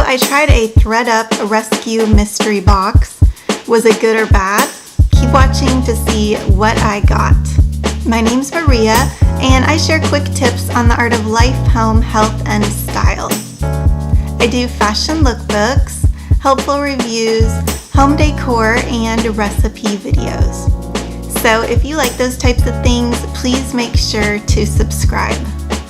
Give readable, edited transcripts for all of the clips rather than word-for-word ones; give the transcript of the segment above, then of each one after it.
I tried a ThredUP Rescue Mystery Box. Was it good or bad? Keep watching to see what I got. My name's Maria, and I share quick tips on the art of life, home, health, and style. I do fashion lookbooks, helpful reviews, home decor, and recipe videos. So if you like those types of things, please make sure to subscribe.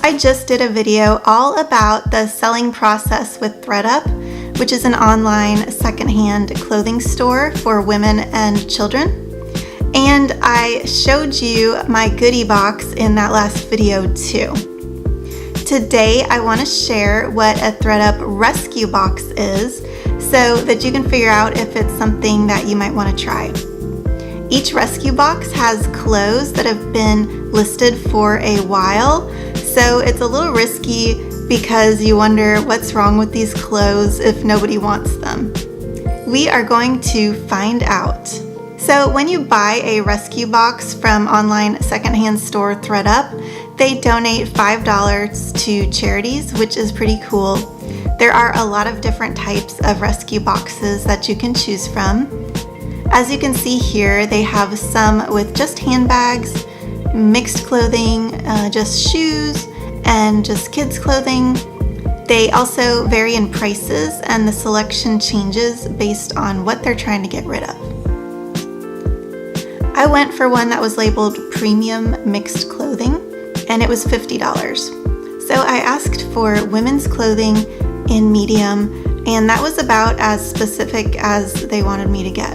I just did a video all about the selling process with ThredUP, which is an online secondhand clothing store for women and children. And I showed you my goodie box in that last video too. Today I want to share what a ThredUP Rescue Box is so that you can figure out if it's something that you might want to try. Each rescue box has clothes that have been listed for a while, so it's a little risky because you wonder what's wrong with these clothes if nobody wants them. We are going to find out. So when you buy a rescue box from online secondhand store ThredUP, they donate $5 to charities, which is pretty cool. There are a lot of different types of rescue boxes that you can choose from. As you can see here, they have some with just handbags, mixed clothing, just shoes, and just kids clothing. They also vary in prices, and the selection changes based on what they're trying to get rid of. I went for one that was labeled premium mixed clothing, and it was $50. So I asked for women's clothing in medium, and that was about as specific as they wanted me to get.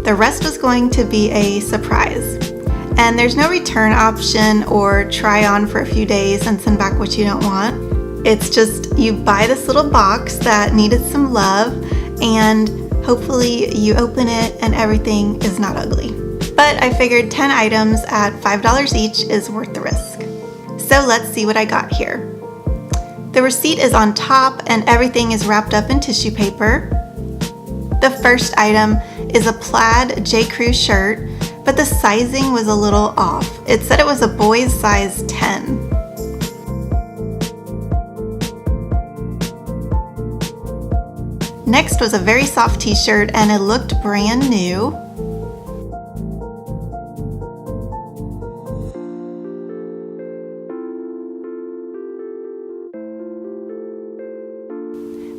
The rest was going to be a surprise. And there's no return option or try on for a few days and send back what you don't want. It's just you buy this little box that needed some love, and hopefully you open it and everything is not ugly. But I figured 10 items at $5 each is worth the risk. So let's see what I got here. The receipt is on top and everything is wrapped up in tissue paper. The first item is a plaid J. Crew shirt, but the sizing was a little off. It said it was a boy's size 10. Next was a very soft t-shirt and it looked brand new.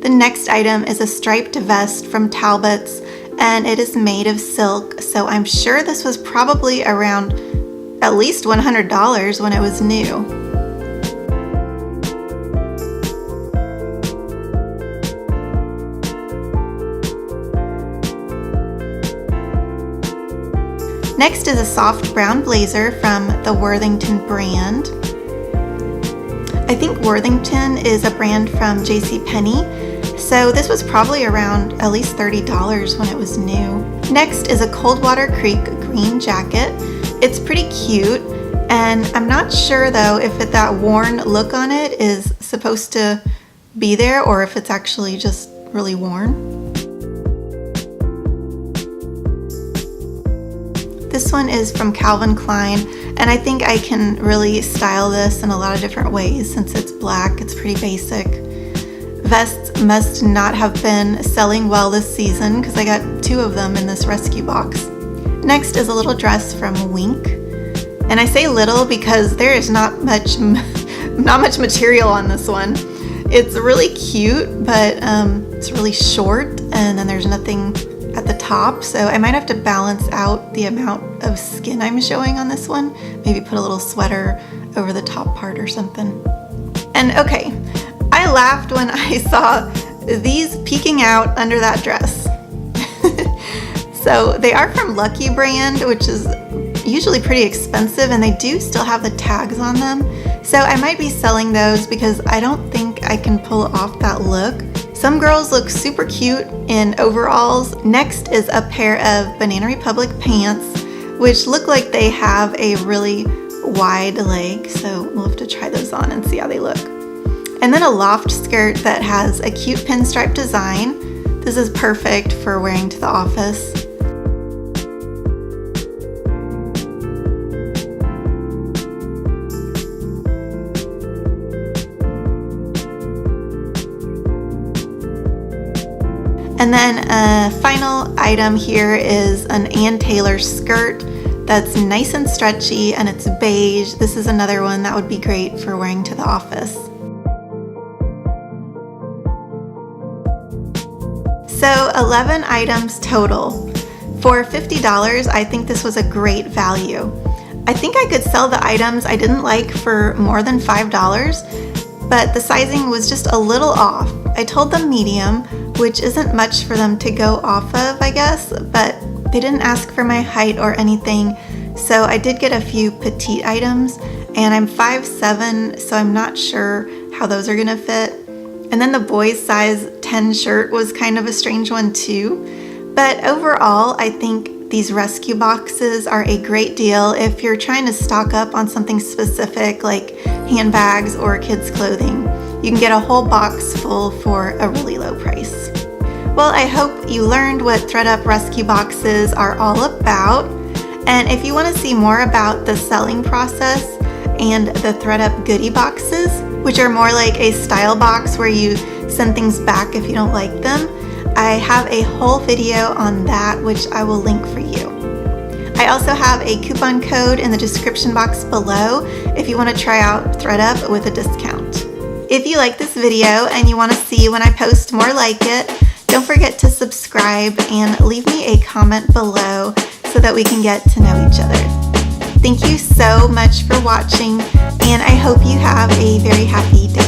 The next item is a striped vest from Talbots, and it is made of silk, so I'm sure this was probably around at least $100 when it was new. Next is a soft brown blazer from the Worthington brand. I think Worthington is a brand from JCPenney. So this was probably around at least $30 when it was new. Next is a Coldwater Creek green jacket. It's pretty cute, and I'm not sure though if that worn look on it is supposed to be there or if it's actually just really worn. This one is from Calvin Klein, and I think I can really style this in a lot of different ways since it's black. It's pretty basic. Vests must not have been selling well this season because I got 2 of them in this rescue box. Next is a little dress from Wink. And I say little because there is not much material on this one. It's really cute, but it's really short, and then there's nothing at the top, so I might have to balance out the amount of skin I'm showing on this one. Maybe put a little sweater over the top part or something. And okay, I laughed when I saw these peeking out under that dress. So they are from Lucky brand, which is usually pretty expensive, and they do still have the tags on them. So I might be selling those because I don't think I can pull off that look. Some girls look super cute in overalls. Next is a pair of Banana Republic pants, which look like they have a really wide leg. So we'll have to try those on and see how they look. And then a loft skirt that has a cute pinstripe design. This is perfect for wearing to the office. And then a final item here is an Ann Taylor skirt that's nice and stretchy, and it's beige. This is another one that would be great for wearing to the office. So 11 items total. For $50, I think this was a great value. I think I could sell the items I didn't like for more than $5, but the sizing was just a little off. I told them medium, which isn't much for them to go off of, I guess, but they didn't ask for my height or anything, so I did get a few petite items, and I'm 5'7", so I'm not sure how those are gonna fit. And then the boys size 10 shirt was kind of a strange one too. But overall, I think these rescue boxes are a great deal if you're trying to stock up on something specific like handbags or kids' clothing. You can get a whole box full for a really low price. Well, I hope you learned what ThredUp Rescue Boxes are all about. And if you want to see more about the selling process and the ThredUp Goody boxes, which are more like a style box where you send things back if you don't like them, I have a whole video on that, which I will link for you. I also have a coupon code in the description box below if you want to try out ThredUp with a discount. If you like this video and you want to see when I post more like it, don't forget to subscribe and leave me a comment below so that we can get to know each other. Thank you so much for watching, and I hope you have a very happy day.